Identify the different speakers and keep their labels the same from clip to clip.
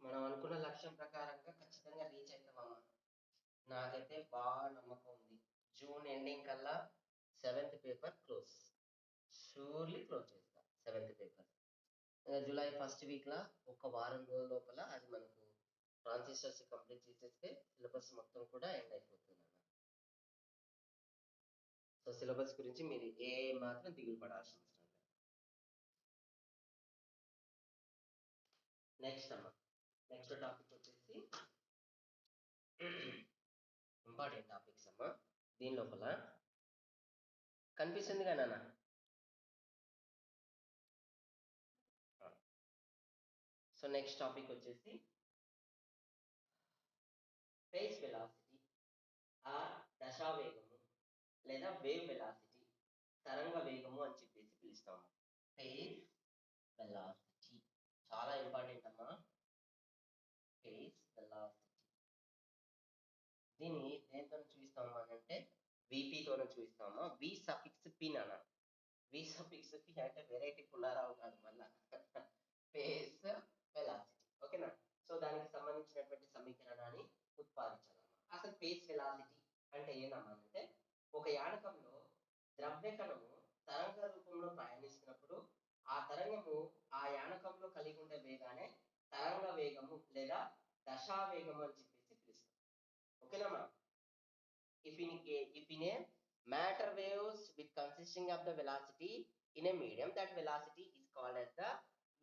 Speaker 1: మనం అనుకున్న లక్ష్యం ప్రకారంగా ఖచ్చితంగా రీచ్ అవుతామమ్మా. నాకైతే బాగా నమ్మకం ఉంది. జూన్ ఎండింగ్ కల్లా seventh paper close. Surely close చేస్తా సెవెంత్ పేపర్. జూలై ఫస్ట్ వీక్‌ల ఒక వారం రోజుల లోపల అది మనకు ట్రాన్సిస్టర్స్ కంప్లీట్ చేసేస్తే సిలబస్ మొత్తం కూడా ఎండ్ అయిపోతుందన్న. సో సిలబస్ గురించి మీరు ఏ మాత్రం దిగులు పడాల్సిన అవసరం లేదు. నెక్స్ట్ అమ్మా, నెక్స్ట్ టాపిక్ వచ్చేసి ఇంపార్టెంట్ టాపిక్స్ అమ్మా. దీని లోపల కనిపిస్తుంది కదా నాన్న. సో నెక్స్ట్ టాపిక్ వచ్చేసి ఫేజ్ వెలాసిటీ ఆ దశావేగము లేదా వేవ్ వెలాసిటీ, తరంగ వేగము అని చెప్పేసి పిలుస్తాము. ఫేజ్ వెలాసిటీ చాలా ఇంపార్టెంట్ అమ్మా. ఫేజ్ వెలాసిటీ దీన్ని దేంతో చూపిస్తాము అని అంటే విపితో చూపిస్తామా. వి సఫిక్స్ పిన్ అన్న. వి సఫిక్స్ పి అంటే వెరైటీ పుల్లారావు కాదు మళ్ళా. ఫేజ్ వెలాసిటీ ఓకేనా. సో దానికి సంబంధించినటువంటి సమీకరణాన్ని ఉత్పాదించాలన్నమాట. అసలు ఫేజ్ వెలాసిటీ అంటే ఏంటంటే ఒక యానకంలో ద్రవ్య కణము తరంగ రూపంలో ప్రయాణిస్తున్నప్పుడు ఆ తరంగము ఆ యానకంలో కలిగి ఉండే వేగానే తరంగ వేగము లేదా దశావేగము అని చెప్పేసి పిలుస్తాం. ఓకేనా. If in a matter waves with consisting of the velocity in a medium, that velocity is called as the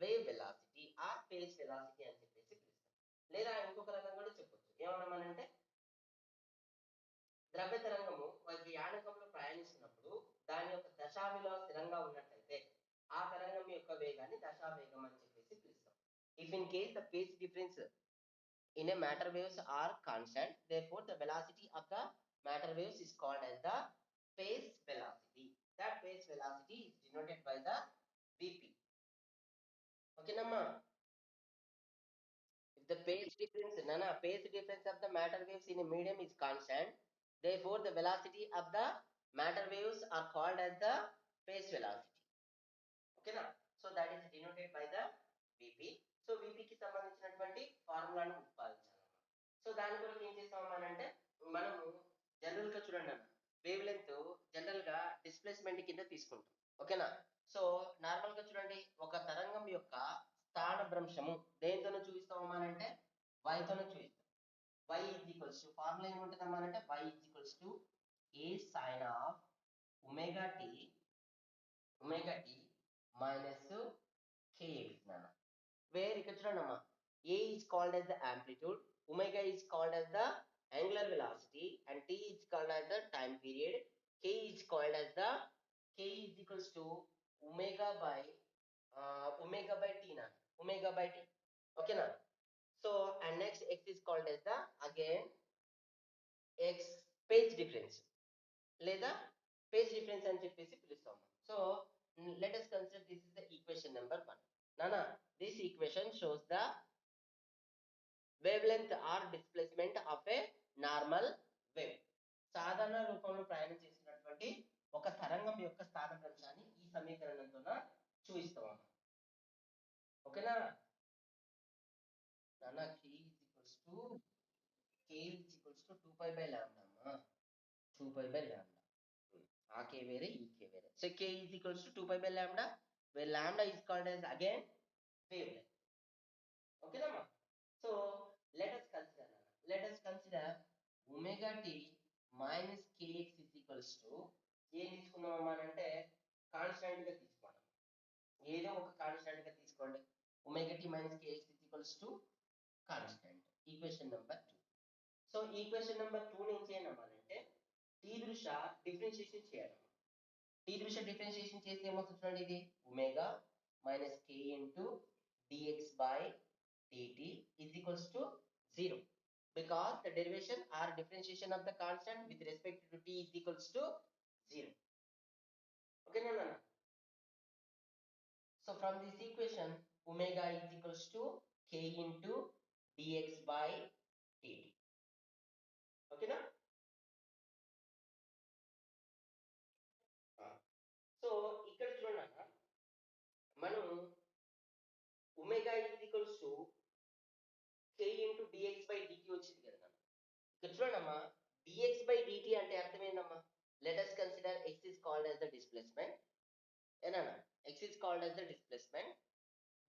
Speaker 1: wave velocity or phase velocity అని చెప్పేసి పిలుస్తాం. లేదా ఇంకొక రకంగా కూడా చెప్పొచ్చు. ఏమన్నామనంటే ద్రవ్య తరంగము ఒక యానకంలో ప్రయాణిస్తున్నప్పుడు దాని యొక్క దశావిలో స్థిరంగా ఉన్నట్లయితే ఆ తరంగం యొక్క వేగాన్ని దశావేగం అని చెప్పేసి పిలుస్తాం. If in case the phase difference in a matter waves are constant, therefore the velocity of the matter waves is called as the phase velocity. That phase velocity is denoted by the vp. Okay namma. If the phase difference phase difference of the matter waves in a medium is constant, therefore the velocity of the matter waves are called as the phase velocity. Okay na. So that is denoted by the vp. So vp కి సంబంధించినటువంటి ఫార్ములాను ఉత్పాదించాలి. So దాని కొరకు ఏం చేస్తామనంటే మనము general గా చూడండి అన్న, వేవ్ లెంత్ జనరల్ గా డిస్ప్లేస్మెంట్ కింద తీసుకుంటాం. ఓకేనా. సో నార్మల్ గా చూడండి ఒక తరంగం యొక్క స్థాన భ్రంశము దేనితోనూ చూపిస్తామనంటే వైతోనూ చూపిస్తాం. y is equals to formula ఏముంటుందమ్మా అంటే y is equals to A sine of omega tea minus kx నాన్న. వేర్ ఇక్కడ చూడండి అమ్మా, a is called as the amplitude, omega is called as the angular velocity, and t is called as the time period. K is called as the k is equals to omega by t na, omega by t. Okay na. So and next x is called as the again x phase difference లేదా phase difference అని చెప్పేసి పిలుస్తాము. So let us consider this is the equation number 1. Nana, this equation shows the wavelength or displacement of a normal wave. సాధారణ రూపంలో ప్రయాణం చేస్తున్నటువంటి ఒక తరంగం యొక్క స్థానభ్రంశాన్ని ఈ సమీకరణంతో చూపిస్తాం. ఓకేనా నాన్న. k is equals to 2 pi by lambda అమ్మా. 2 pi by lambda. ఆ k వేరే ఈ k వేరే. So k is equals to 2 pi by lambda, where lambda is called as again wavelength. Okay na. So let us consider omega t minus kx is equals to ఏం తీసుకున్నాం అంటే constant గా తీసుకోండి. ఏదో ఒక కాన్స్టాంట్ గా తీసుకోండి. omega t minus kx is equals to constant. Equation number 2. So equation number 2 ని ఏం చేయాలన్నామంటే t దృష్ట్యా డిఫరెన్షియేషన్ చేయాలి. t దృష్ట్యా డిఫరెన్షియేషన్ చేస్తే ఏమవుతుంది చూడండి, ఇది omega minus k into dx by dt is equals to 0, because the derivation or differentiation of the constant with respect to t is equals to 0. Okay na. So from this equation omega is equals to k into dx by dt. Okay na. So ఇక్కడ చూడండి మనం omega is equals to వచ్చింది కదా ఇక్కడ చూడండమ్మా, dx by dt అంటే అర్థం ఏందమ్మా? Let us consider x is called as the displacement. ఏనా? x is called as the displacement.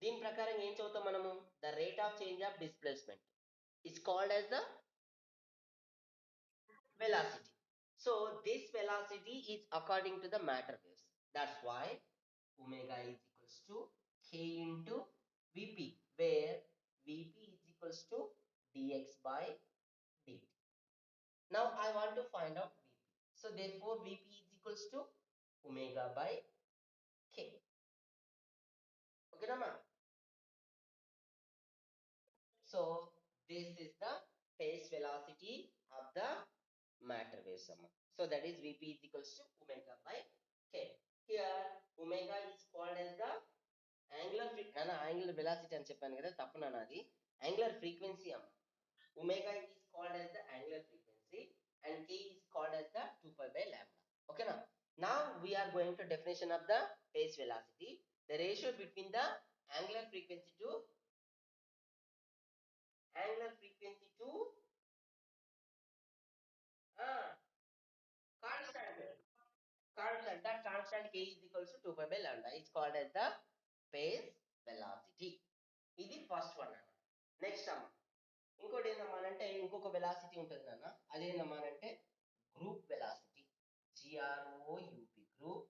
Speaker 1: దీని ప్రకారం ఏం చదువుతాం మనము? The rate of change of displacement is called as the velocity. So this velocity is according to the matter waves. That's why omega is equals to k into vp, where vp is equals to dx by dt. Now I want to find out vp. So therefore vp is equals to omega by k. Okay, Nama? So this is the phase velocity of the matter wave sum. So that is vp is equals to omega by k. Here omega is called as the angular velocity అని చెప్పాను కదా, తప్పు నాన్న, అది angular frequency అమ్మ. Omega is called as the angular frequency and k is called as the 2 pi by lambda. Okay now? Now we are going to definition of the phase velocity. The ratio between the angular frequency to constant. That constant k is equals to 2 pi by lambda is called as the phase velocity. ఇది first one అన్న. Next అమ్మ, ఇంకోటి ఏందమ్మా అంటే ఇంకొక velocity ఉంటుంది నాన్న, అదేందమ్మా అంటే group velocity. GROUP, group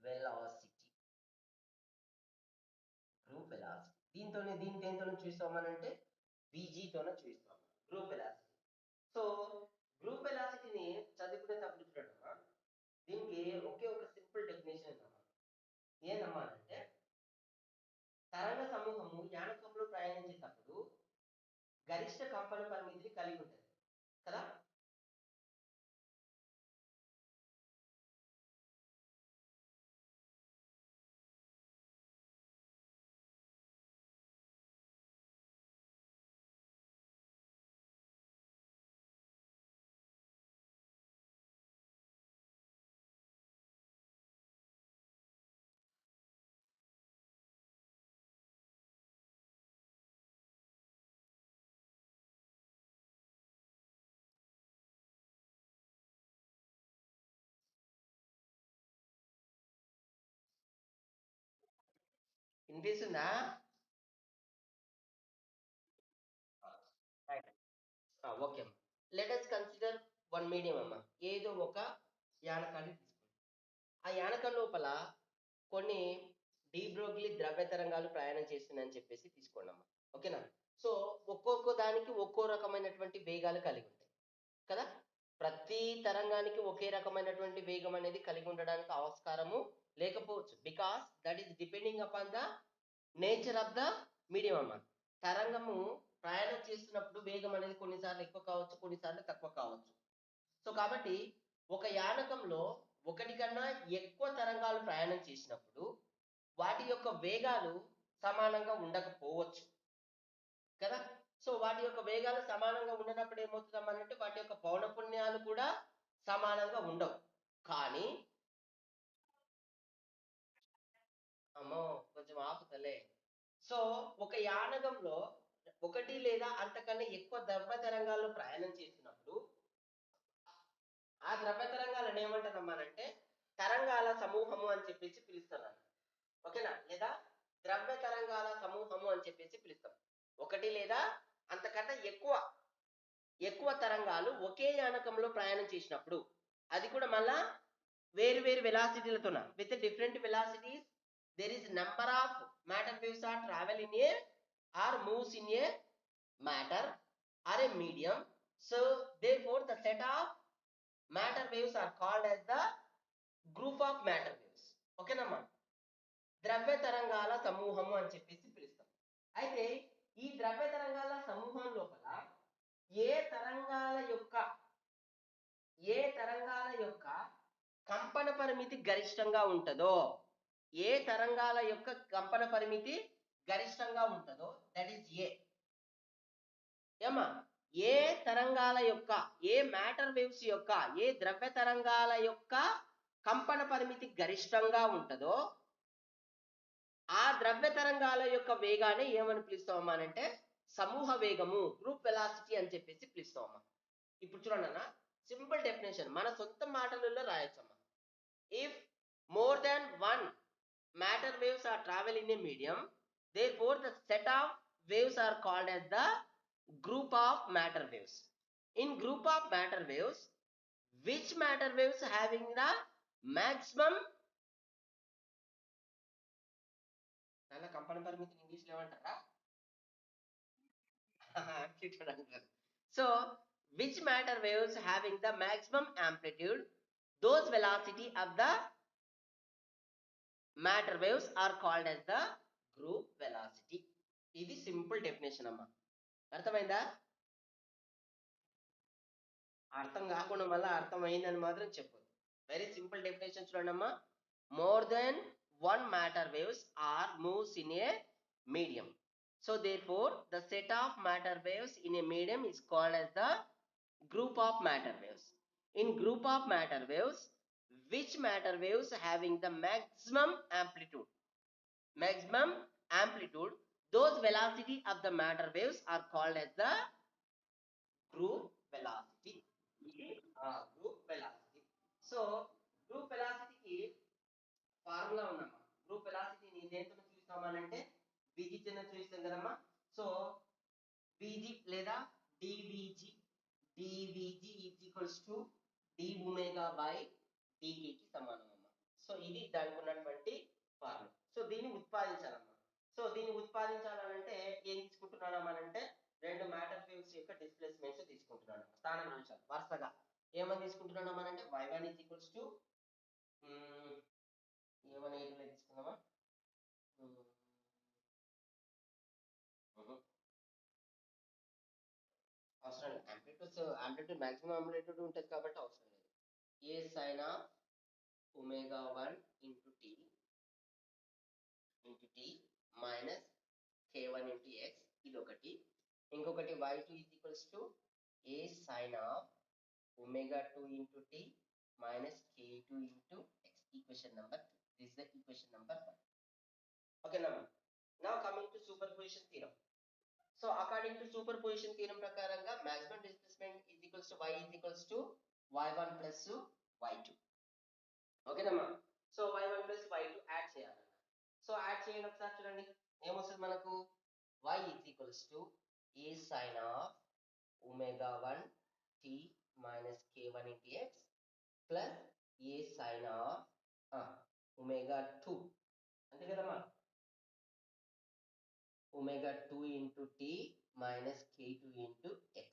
Speaker 1: velocity. Group velocity దీనికి దేంతో చూస్తామనంటే VG తోనే చూస్తాం, గ్రూప్ వెలాసిటీ. సో గ్రూప్ వెలాసిటీని చదువుకునేటప్పుడు చూడమ్మా, దీనికి ఒకే ఒక సింపుల్ డెఫినేషన్ ఉందమ్మా. ఏందమ్మా అంటే తరంగ సమూహము యానకంలో ప్రయాణించేటప్పుడు గరిష్ట కంపన పరిమితిని కలిగి ఉంటుంది కదా. వినిపిస్తుందా? ఓకే అమ్మా. Let us consider one medium అమ్మా. ఏదో ఒక యానకాన్ని తీసుకోండి. ఆ యానకం లోపల కొన్ని డీబ్రోగ్లీ ద్రవ్య తరంగాలు ప్రయాణం చేస్తున్నాయని చెప్పేసి తీసుకోండి అమ్మా. ఓకేనా? సో ఒక్కొక్క దానికి ఒక్కో రకమైనటువంటి వేగాలు కలిగి ఉంటాయి కదా. ప్రతి తరంగానికి ఒకే రకమైనటువంటి వేగం అనేది కలిగి ఉండడానికి ఆస్కారము లేకపోవచ్చు, because that is depending upon the nature of the medium అమ్మ. తరంగము ప్రయాణం చేస్తున్నప్పుడు వేగం అనేది కొన్నిసార్లు ఎక్కువ కావచ్చు, కొన్నిసార్లు తక్కువ కావచ్చు. సో కాబట్టి ఒక యానకంలో ఒకటి కన్నా ఎక్కువ తరంగాలు ప్రయాణం చేసినప్పుడు వాటి యొక్క వేగాలు సమానంగా ఉండకపోవచ్చు కదా. సో వాటి యొక్క వేగాలు సమానంగా ఉండనప్పుడు ఏమవుతుందమ్మనంటే వాటి యొక్క పౌనపుణ్యాలు కూడా సమానంగా ఉండవు. కానీ అమ్మో కొంచెం ఆపుతలే. సో ఒక యానకంలో ఒకటి లేదా అంతకన్నా ఎక్కువ ద్రవ్య తరంగాల్లో ప్రయాణం చేసినప్పుడు ఆ ద్రవ్య తరంగాలను ఏమంటారమ్మానంటే తరంగాల సమూహము అని చెప్పేసి పిలుస్తున్నాను. ఓకేనా? లేదా ద్రవ్య తరంగాల సమూహము అని చెప్పేసి పిలుస్తాం. ఒకటి లేదా అంతకన్నా ఎక్కువ తరంగాలు ఒకే యానకంలో ప్రయాణం చేసినప్పుడు, అది కూడా మళ్ళా వేరు వేరు వెలాసిటీలతోన, with different velocities, there is number of matter waves are travel in a or moves in a matter or a medium. So therefore the set of matter waves are called as the group of matter waves. ఓకేనమ్మా? ద్రవ్య తరంగాల సమూహము అని చెప్పేసి పిలుస్తాం. అయితే ఈ ద్రవ్య తరంగాల సమూహం లోపల ఏ తరంగాల యొక్క కంపన పరిమితి గరిష్టంగా ఉంటుందో, ఏ తరంగాల యొక్క కంపన పరిమితి గరిష్టంగా ఉంటుందో దట్ ఈస్ ఏమా ఏ తరంగాల యొక్క, ఏ మ్యాటర్ వేవ్స్ యొక్క, ఏ ద్రవ్య తరంగాల యొక్క కంపన పరిమితి గరిష్టంగా ఉంటుందో ఆ ద్రవ్య తరంగాల యొక్క వేగాన్ని ఏమని పిలుస్తామా అంటే సమూహ వేగము గ్రూప్ వెలాసిటీ అని చెప్పేసి పిలుస్తాం అమ్మా. ఇప్పుడు చూడండి అన్న, సింపుల్ డెఫినేషన్ మన సొంత మాటలలో రాయొచ్చమ్మా. If more than one matter waves are travel in a medium, therefore the set of waves are called as the group of matter waves. In group of matter waves, which matter waves having the maximum, చాలా కంపన పరిమితి English లో ఏమంటారా? amplitude అంటారు. So which matter waves having the maximum amplitude, those velocity of the matter waves are called as the group velocity. ఇది simple definition అమ్మా. అర్థమైందా? అర్థం కాకుండా మళ్ళీ అర్థమైందని మాత్రం చెప్పొద్దు. వెరీ సింపుల్ డెఫినేషన్ చూడండి అమ్మా. More than one matter waves are moves in a medium. So therefore the set of matter waves in a medium is called as the group of matter waves. In group of matter waves, which matter waves having the maximum amplitude, those velocity of the matter waves are called as the group velocity. Group velocity. So group వెలాసిటీకి formula ఉందమ్మా. Group వెలాసిటీని దేంతో చూస్తామనంటే బీజీతో చూస్తాం కదమ్మా. So VG లేదా DVG, DVG is equals to D omega by డికి సమానం అమ్మా. సో ఇది దానికి ఉన్నటువంటి ఫార్ములా. సో దీన్ని ఉత్పాదించాలమ్మా. సో దీన్ని ఉత్పాదించాలంటే ఏం తీసుకుంటున్నామనంటే రెండు మ్యాటర్ వేవ్స్ యొక్క డిస్ప్లేస్మెంట్స్ తీసుకుంటున్నాను, స్థానాంశాలు వరుసగా ఏమని తీసుకుంటున్నామనంటే y1 ఈజ్ ఈక్వల్స్ టు ఏమని తీసుకుందామా. అవసరం లేదు, ఆంప్లిట్యూడ్ మాక్సిమం ఆంప్లిట్యూడ్ ఉంటుంది కాబట్టి అవసరం లేదు. A sine of omega 1 into T minus k1 into X, ఇది ఒకటి. ఇంకొకటి y2 is equals to A sine of omega 2 into t minus k2 into x. Equation number 2. This is the equation number 1. Okay, now coming to superposition theorem. So according to superposition theorem prakaranga, maximum displacement is equals to y is equals to y1 plus y2. Okay nama. So y1 plus y2 add చేయాలి. So add చేయండి ఒకసారి చూడండి ఏమొస్తుంది మనకు. y is equals to a sin of omega 1 t minus k1 into x plus a sin of omega 2 అంతే కదమ్మా. omega 2 into t minus k2 into x.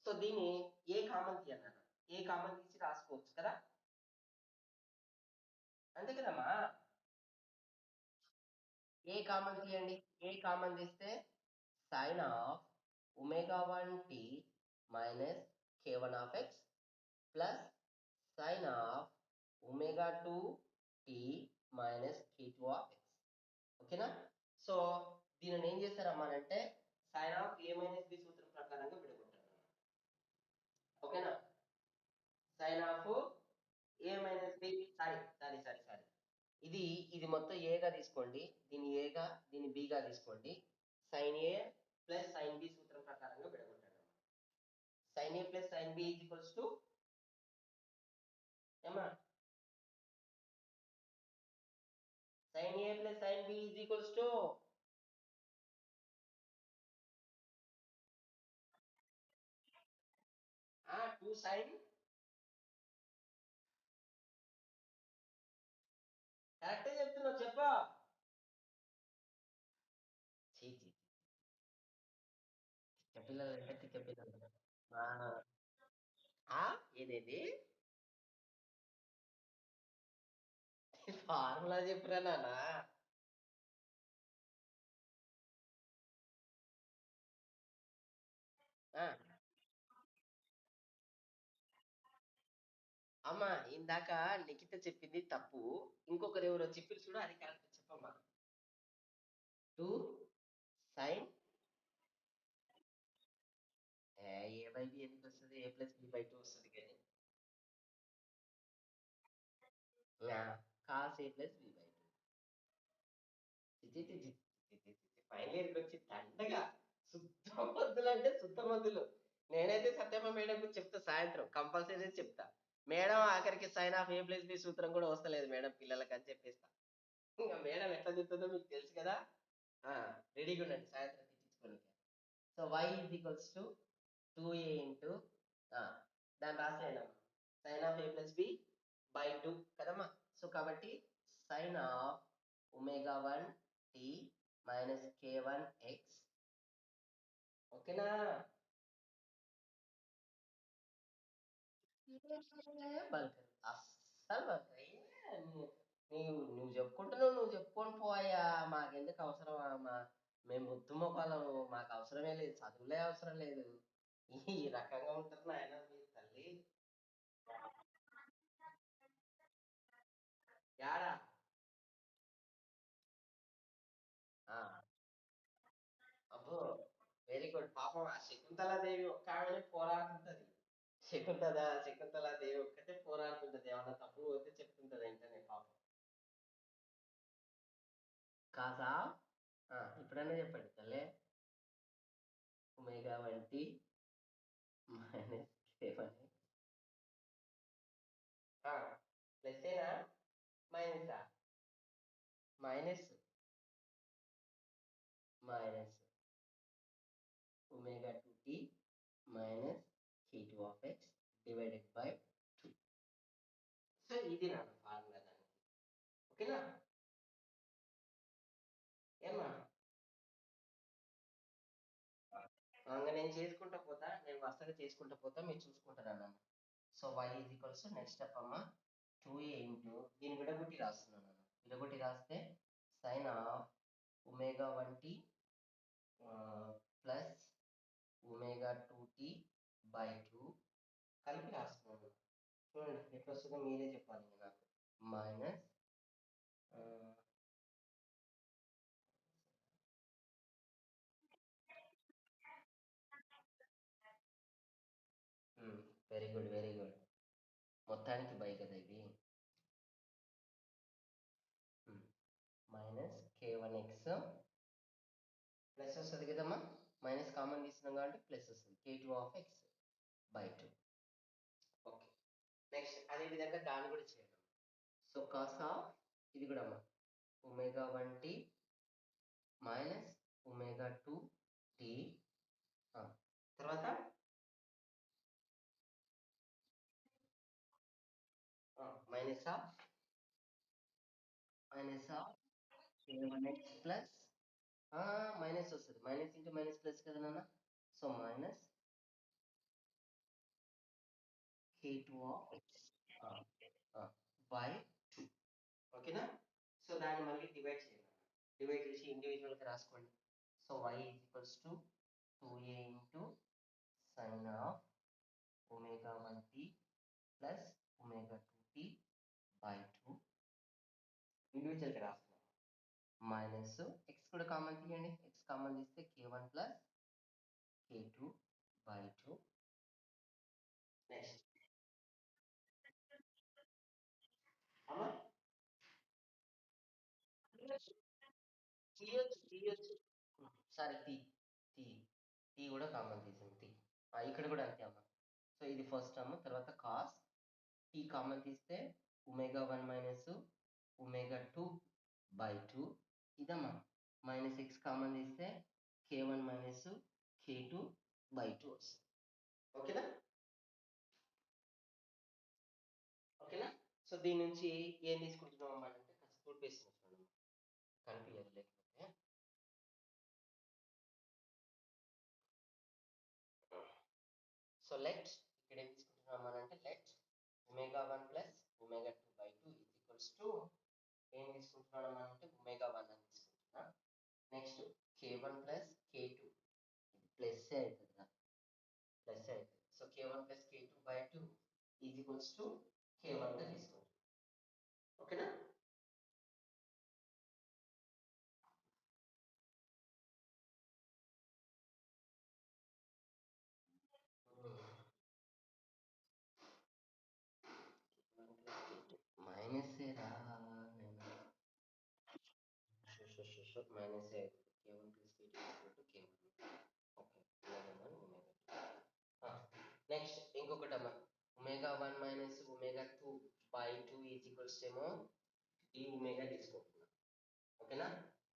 Speaker 1: So దీన్ని a common తీయన్నా, a common తీసి రాసుకోవచ్చు కదా, అంతే కదమ్మా. ఏ కామన్ తీయండి, a common తీస్తే sin of omega 1 t minus k1 of x plus sin of omega 2 t minus k2 of x. ఓకేనా. So దీనిని ఏం చేస్తారమ్మా అంటే sine of A minus B సూత్రం ప్రకారంగా విడగొట్టారు. ఓకేనా. Sine of A minus B, sorry ఇది ఇది మొత్తం ఏగా తీసుకోండి, దీన్ని ఏగా దీన్ని బిగా తీసుకోండి. Sine A plus sine B సూత్రం ప్రకారంగా విడగొట్టాడు. Sine A plus sine B is equals to ఏమా, sin a plus sin b is equals to 2 sin, కరెక్టే చెప్తున్నావు చెప్పా. పిల్లలు అంటే తిక్క పిల్లలు. ఏదేది ఫార్ములా చెప్పురా నాన్న. అమ్మా ఇందాక లిఖిత చెప్పింది తప్పు, ఇంకొకరు ఎవరో చెప్పి చూడు అది కరెక్ట్ చెప్పమ్మా. 2 sin ఏ బై బి ఎందుకు వస్తుంది, ఏ ప్లస్ బి బై 2 వస్తుంది కానీ cos a plus B by 2. Final ఇయర్కి వచ్చి దండగా శుద్ధ మొద్దులంటే సుత్త మొద్దులు. నేనైతే సత్యమ్మ మేడంకి చెప్తా సాయంత్రం. కంపల్సరీ చెప్తా. మేడం ఆఖరికి sine of A plus b సూత్రం కూడా వస్తలేదు మేడం పిల్లలకని చెప్పేస్తా. ఇంక మేడం ఎట్లా చెప్తుందో మీకు తెలుసు కదా! ఆ! రెడీగా ఉండండి సాయంత్రం తెచ్చించుకోనికి. So, y is equals to 2a into ఆ! దాన్ని రాసేయండమ్మా. Sine of A plus B by 2 కదమ్మా! సో, కాబట్టి sine of omega 1 t minus k1 x ఓకేనా? బల్కరు. అస్సలు బల్కరు. నువ్వు చెప్పుకుంటున్నావు, నువ్వు చెప్పుకొని పోయా. మాకెందుకు అవసరమా అమ్మా? మేము బుద్ధి మొకాలం, మాకు అవసరమే లేదు, చదువులే అవసరం లేదు. ఈ రకంగా ఉంటారు నాయన మీరు తల్లి. యాడా? ఆ, అబ్బో, వెరీ గుడ్. పాపం ఆ శకుంతలాదేవి ఒక్క ఆమెనే పోరాడుతుంటది. శకుంతలాదేవి ఒక్కతే పోరాడుతుంటది. ఏమన్నా తప్పు పోతే చెప్తుంటది వెంటనే పాపం. కాదా? ఇప్పుడన్నా చెప్పండి తల్లే. Omega 1t minus k1 plus ఏనా మైనసా? Minus minus omega 2t minus k2 divided by 2. So ఇది నా ఫార్ములా దానికి. ఓకేనా? ఏమా? ఇంకా నేను చేసుకుంటా పోతా, నేను వరుసగా చేసుకుంటా పోతా, మీరు చూసుకుంటారు అన్న. So y is equals next step అమ్మా 2a ఇంటూ దీన్ని విడగొట్టి రాస్తున్నాను అన్న. విడగొట్టి రాస్తే sine of omega 1t plus omega 2t by 2 కలిపి రాస్తున్నాను. చూడండి ఎట్లా వస్తుందో మీరే చెప్పాలి ఇంక నాకు. Minus very good, very good. మొత్తానికి బై కదా ఇది. మైనస్ k1x ప్లస్ వస్తుంది కదమ్మా. మైనస్ కామన్ తీస్తున్నాం కాబట్టి ప్లస్ వస్తుంది k2 బై 2. ఓకే, నెక్స్ట్ అదే విధంగా దాన్ని కూడా చేద్దాం. సో కాస్ ఆఫ్ ఇది కూడా అమ్మా omega 1t minus omega 2t తర్వాత minus of k1x plus minus వస్తుంది. మైనస్ ఇంటూ మైనస్ ప్లస్ కదా నాన్న. So minus k2 by 2. ఓకేనా? సో దాన్ని మళ్ళీ డివైడ్ చేయాలి. డివైడ్ చేసి ఇండివిజువల్గా రాసుకోండి. So y is equals to 2a into sine of omega 1t plus omega 2t by 2 ఇండివిజువల్గా రాస్తున్నాం. మైనస్ ఎక్స్ కూడా కామన్ తీయండి. ఎక్స్ కామన్ తీస్తే k1 plus k2 by 2. Next అమ్మా తీయొచ్చు, తీయొచ్చు. సరే తీ టీ కూడా కామన్ తీసింది తీ. ఇక్కడ కూడా అంతే అమ్మా. సో ఇది ఫస్ట్ టర్మ్, తర్వాత కాస్ టీ కామన్ తీస్తే ఒమేగా 1 మైనస్ ఒమేగా 2 బై 2 ఇదమ్మా. మైనస్ ఎక్స్ కామన్ తీస్తే k1 మైనస్ k2 బై 2 వస్తుంది. ఓకేనా? ఓకేనా? సో దీని నుంచి ఏం తీసుకుంటున్నాం అన్నమాట అంటే కాస్త ఫుడ్ బేస్ చూడండి, కనిపించదు లేకపోతే. సో లెట్ ఇక్కడ ఏం తీసుకుంటున్నాం అని అంటే let omega 1 plus omega 2 by 2 is equals to ఏం తీసుకుంటున్నాం అని అంటే ఒమేగా 1 అని తీసుకుంటున్నా. నెక్స్ట్ k1 ప్లస్ k2 ఇది ప్లస్ అవుతుంది కదా, ప్లస్ అవుతుంది. So k1 plus k2 by 2 is equals to k1 గా తీసుకుంటాం. ఓకేనా? మైనస్ రా నేను minus k1 plus k2 k1. Okay, ఇంకొకటమ్మా omega 1 minus omega 2 by 2 is equals ఏమో ఈ ఒమేగా తీసుకుంటున్నాం. ఓకేనా?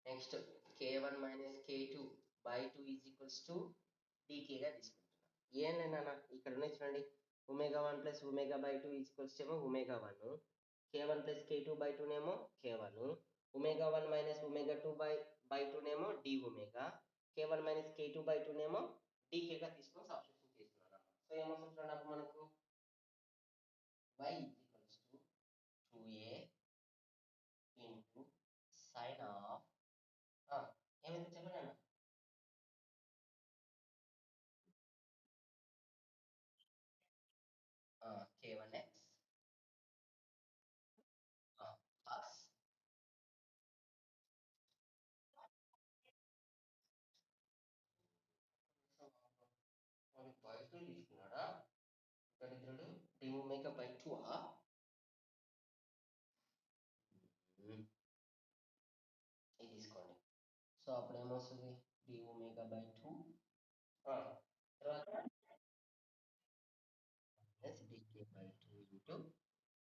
Speaker 1: Next k1 minus k2 by 2 is equals to dkగా తీసుకుంటున్నాం. ఏం లేదన్నా ఇక్కడ ఉన్నాయి చూడండి, omega 1 plus omega is equals ఏమో omega 1, k1 plus k2 by 2 నేమో k1, omega 1 minus omega 2 by 2 నేమో d omega, k1 minus k2 by 2 నేమో dkగా తీసుకొని సబ్స్టిట్యూషన్ చేస్తున్నాను. సో ఏమొస్తుంది చూడండి అప్పుడు మనకు y is equals to 2a into sine of ఏమైతే చెప్పండి అన్న k1x ప్లస్ బై 2 తీసుకున్నాడా దరిద్రుడు, d ఒమేగా బై 2 ఇది తీసుకోండి. సో అప్పుడు ఏమొస్తుంది d ఒమేగా బై 2 తర్వాత dk బై 2 ఇంటూ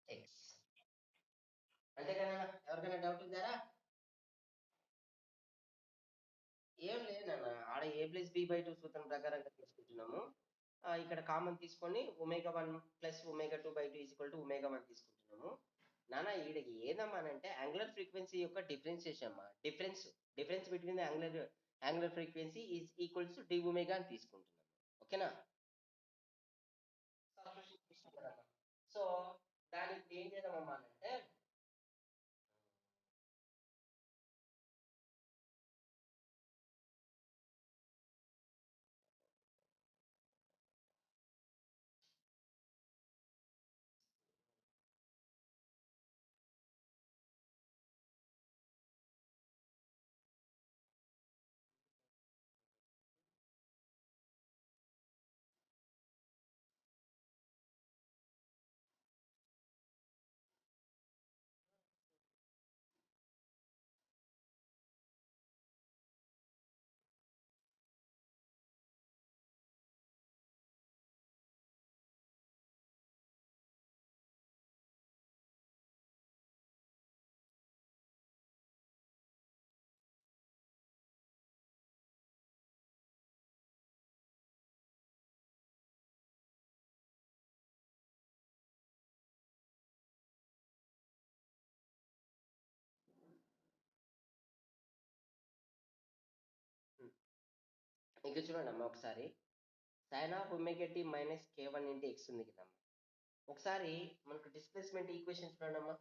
Speaker 1: ఎక్స్. అంతే కదా? ఎవరికైనా డౌట్ ఉందారా? ఏం లేదన్న, ఆడ a+b/2 సూత్రం ప్రకారంగా తీసుకుంటున్నాము. ఇక్కడ కామన్ తీసుకొని omega 1 plus omega 2/2 equal to omega 1 తీసుకుంటున్నాము. నాన్న ఈడ ఏదమ్మా అంటే యాంగులర్ ఫ్రీక్వెన్సీ యొక్క డిఫరెన్షియేషన్ అమ్మా. Difference between the angular frequency is equals to D omega అని తీసుకుంటున్నాము. ఓకేనా? సో దానికి ఏం చేద్దామమ్మా అంటే ఇంకా చూడండి అమ్మా ఒకసారి, sine of omega tea minus k1 into x ఉంది కదమ్మా. ఒకసారి మనకు డిస్ప్లేస్మెంట్ ఈక్వేషన్ చూడండి అమ్మా.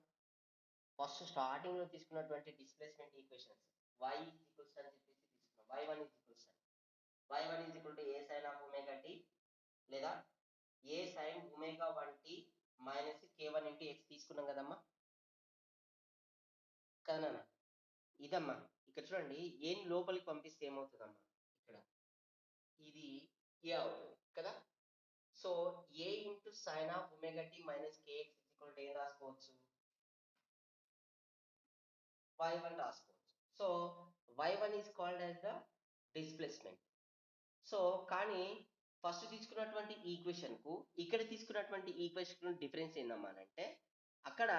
Speaker 1: ఫస్ట్ స్టార్టింగ్ లో తీసుకున్నటువంటి డిస్ప్లేస్మెంట్ ఈక్వేషన్స్ y ఈక్వల్స్ అని చెప్పేసి తీసుకున్నాం. y1 is equal to A sine of omega T లేదా A sine omega 1t minus k1 into X తీసుకున్నాం కదమ్మా. కదా ఇదమ్మా. ఇక్కడ చూడండి, ఏం లోపలికి పంపిస్తే ఏమవుతుందమ్మా, ఇక్కడ ఇది ఏ అవుతుంది కదా. So a into sine of omega tea minus k x equal to ఏం రాసుకోవచ్చు, y1 రాసుకోవచ్చు. So y1 is called as the displacement. So కానీ ఫస్ట్ తీసుకున్నటువంటి ఈక్వేషన్ కు ఇక్కడ తీసుకున్నటువంటి ఈక్వేషన్ డిఫరెన్స్ ఏందమ్మా అంటే, అక్కడ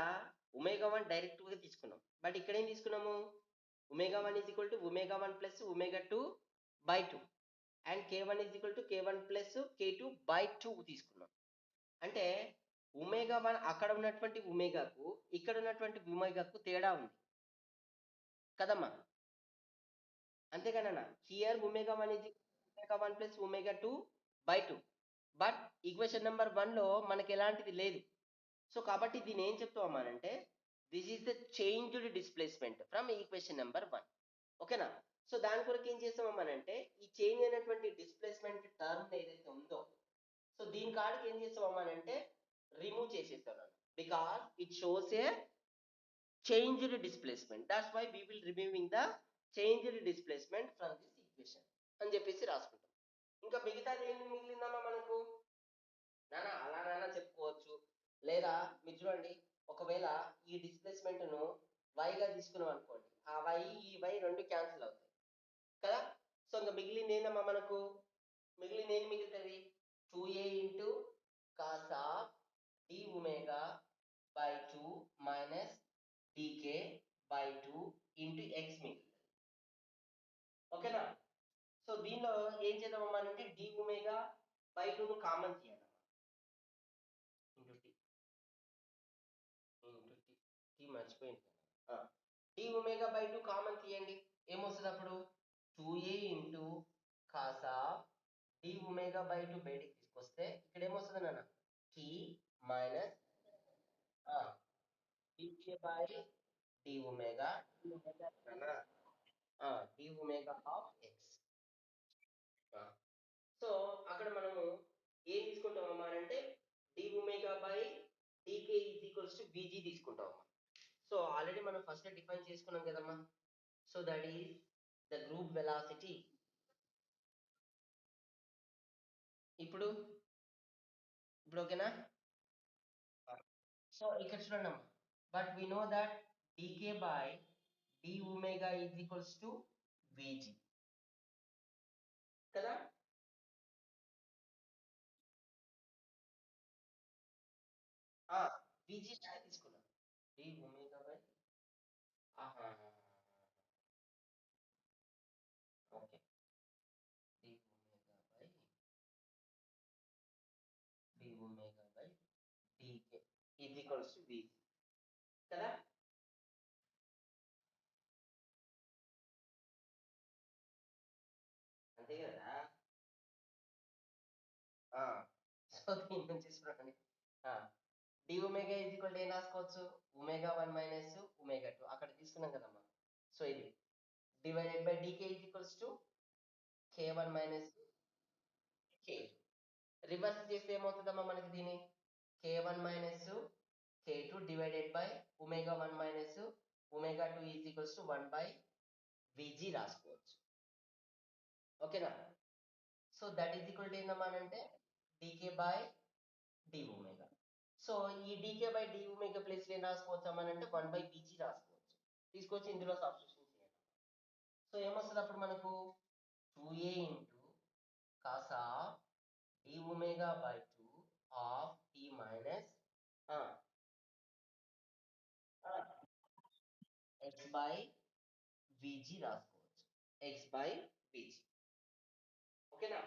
Speaker 1: ఒమేగా 1 డైరెక్ట్ గా తీసుకున్నాం, బట్ ఇక్కడ ఏం తీసుకున్నాము, omega 1 is equal to omega 1 plus omega 2/2 and k1 is equal to k1 plus k2/2 తీసుకున్నాం. అంటే ఒమేగా 1 అక్కడ ఉన్నటువంటి ఒమేగాకు ఇక్కడ ఉన్నటువంటి ఒమేగాకు తేడా ఉంది కదమ్మా. అంతేగానన్నా, here omega 1 is omega 1 plus omega 2/2, but equation number 1 లో మనకి ఎలాంటిది లేదు. సో కాబట్టి దీన్ని ఏం చెప్తామన్నానంటే, this is the changed displacement from equation number 1. ఓకేనా? సో దాని కొరకు ఏం చేస్తామన్నానంటే, ఈ చేంజ్ అయినటువంటి డిస్ప్లేస్మెంట్ టర్మ్ ఏదైతే ఉందో, సో దీని కాడికి ఏం చేస్తామన్నానంటే రిమూవ్ చేసేస్తాను, because it shows A changed displacement. That's why we will removing the changed displacement from this equation అని చెప్పేసి రాసుకుంటాం. ఇంకా మిగతాది ఏం మిగిలిందమ్మా మనకు, నానా అలానైనా చెప్పుకోవచ్చు. లేదా మీరు చూడండి, ఒకవేళ ఈ డిస్ప్లేస్మెంట్ ను y గా తీసుకున్నాం అనుకోండి, ఆ y ఈ y రెండు క్యాన్సిల్ అవుతాయి కదా. సో ఇంకా మిగిలింది ఏందమ్మా మనకు, మిగిలింది ఏం మిగులుతుంది, 2a into cos of d omega by 2 minus dk by 2 into x మిగులుతుంది. ఓకేనా? సో దీనిలో ఏం చేద్దామమ్మా అంటే d omega by 2 ను కామన్ తీయాలమ్మా. ఇంటూ t ఇంటూ t t మర్చిపోయింది కదా. d omega by 2 కామన్ తీయండి. ఏమొస్తుంది అప్పుడు 2a into cos of d omega by 2 బయటికి తీసుకొస్తే ఇక్కడ ఏమొస్తుంది నాన్న t minus dk by d omega నాన్న d omega of x. So అక్కడ మనము ఏం తీసుకుంటాం అమ్మా అంటే d omega by dk is equals to vg తీసుకుంటాం అమ్మా. సో ఆల్రెడీ మనం ఫస్ట్ డిఫైన్ చేసుకున్నాం కదమ్మా. So that is the group velocity. ఇప్పుడు ఇప్పుడు ఓకేనా? సో ఇక్కడ చూడండి అమ్మా. But we know that dk by d omega is equals to vg కదా. vg తీసుకున్నాం d omega by okay d omega by dk is equals to vg కదా. అంతే కదా. సో దీని నుంచి చూడండి d omega is equal to ఏం రాసుకోవచ్చు ఒమేగా 1 మైనస్ ఒమేగా 2 అక్కడ తీసుకున్నాం కదమ్మా. సో ఇది divided by dk is equals to k1 minus k2. Reverse చేస్తే ఏమవుతుందమ్మా మనకి దీని k1 minus k2 divided by omega 1 minus omega 2 is equals to 1 by vg రాసుకోవచ్చు. ఓకేనా? So that is equal to ఏందమ్మా అంటే dk by d omega. So ఈ dk by d omega place ఏం రాసుకోవచ్చు అమ్మా అంటే 1 బై vg రాసుకోవచ్చు. తీసుకొచ్చి ఇందులో సబ్స్టిట్యూషన్ చేయండి. సో ఏమొస్తుంది అప్పుడు మనకు 2a into cos of d omega by 2 of t minus x by vg రాసుకోవచ్చు. x by vg. ఓకేనా?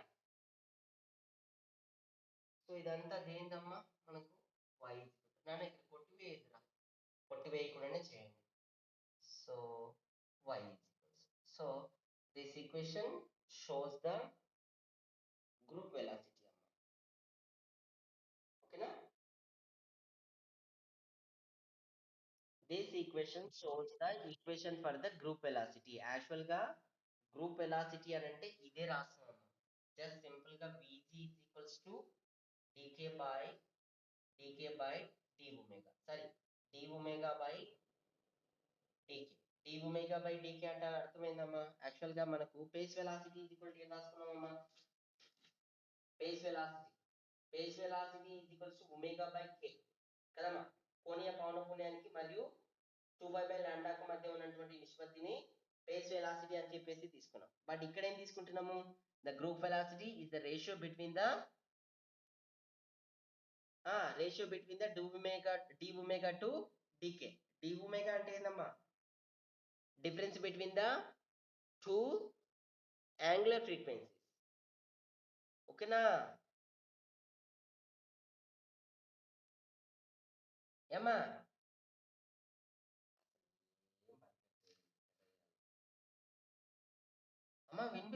Speaker 1: సో ఇదంతా దేనిదమ్మా మనకు y. నాన్న ఇక్కడ కొట్టివేయదురా, కొట్టివేయకుండానే చేయండి. So y is equals. So this equation shows the group velocity అమ్మా. ఓకేనా? This equation shows the equation for the group velocity. Actual గా group velocity అని అంటే ఇదే రాస్తున్నాము. Just simple గా vg is equals to dk by d omega. Sorry, d omega by dk. d omega by dk అంటే అర్థమైందమ్మా. Actual గా మనకు phase velocity is equal to ఏం రాసుకున్నామమ్మా phase velocity. Phase velocity is equals to omega by k కదమ్మా. కోణీయ పౌనఃపున్యానికి మరియు 2 by లాంబ్డాకు మధ్య ఉన్నటువంటి నిష్పత్తిని పేస్ వెలాసిటీ అని చెప్పేసి తీసుకున్నాం. బట్ ఇక్కడ ఏం తీసుకుంటున్నాము the group velocity is the ratio between the d omega to dk. d omega అంటే ఏందమ్మా difference between the two angular frequencies. ఓకేనా ఏమ్మా? అమ్మా వినిపి